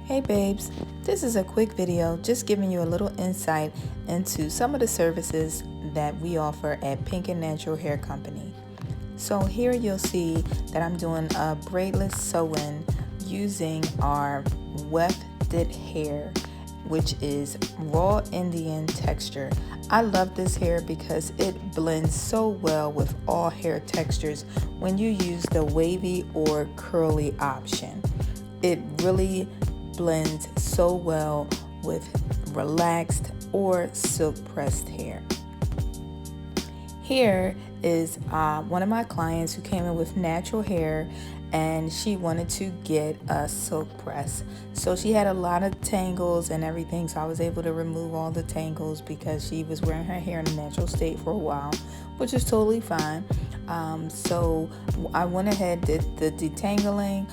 Hey babes, this is a quick video just giving you a little insight into some of the services that we offer at Pink and Natural Hair Company. So here you'll see that I'm doing a braidless sew-in using our wefted hair, which is raw Indian texture. I love this hair because it blends so well with all hair textures when you use the wavy or curly option. It really blends so well with relaxed or silk pressed hair. Here is one of my clients who came in with natural hair and she wanted to get a silk press. So she had a lot of tangles and everything, so I was able to remove all the tangles because she was wearing her hair in a natural state for a while, which is totally fine. So I went ahead, did the detangling,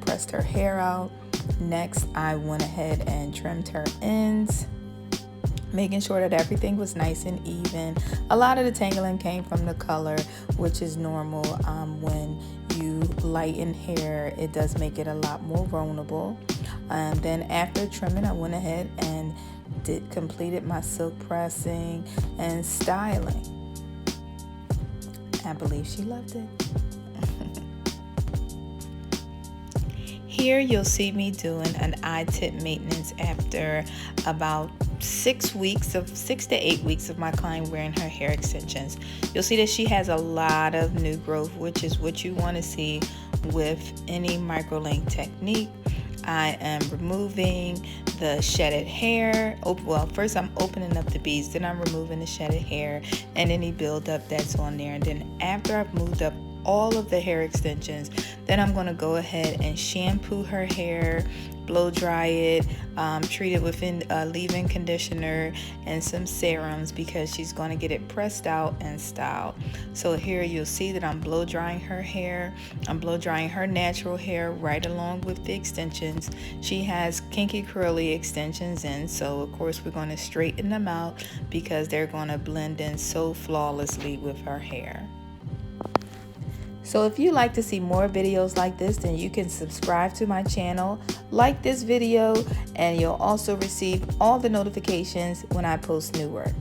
pressed her hair out. Next, I went ahead and trimmed her ends, making sure that everything was nice and even. A lot of the tangling came from the color, which is normal. When you lighten hair, it does make it a lot more vulnerable. Then after trimming, I went ahead and completed my silk pressing and styling. I believe she loved it. Here you'll see me doing an eye tip maintenance after about 6 to 8 weeks of my client wearing her hair extensions. You'll see that she has a lot of new growth, which is what you want to see with any microlink technique. I am removing the shedded hair. Well, first I'm opening up the beads, then I'm removing the shedded hair and any buildup that's on there. And then after I've moved up all of the hair extensions, then I'm going to go ahead and shampoo her hair, blow dry it, treat it with a leave-in conditioner and some serums because she's going to get it pressed out and styled. So here you'll see that I'm blow drying her hair. I'm blow drying her natural hair right along with the extensions. She has kinky curly extensions in, so of course we're going to straighten them out because they're going to blend in so flawlessly with her hair. So if you'd like to see more videos like this, then you can subscribe to my channel, like this video, and you'll also receive all the notifications when I post new work.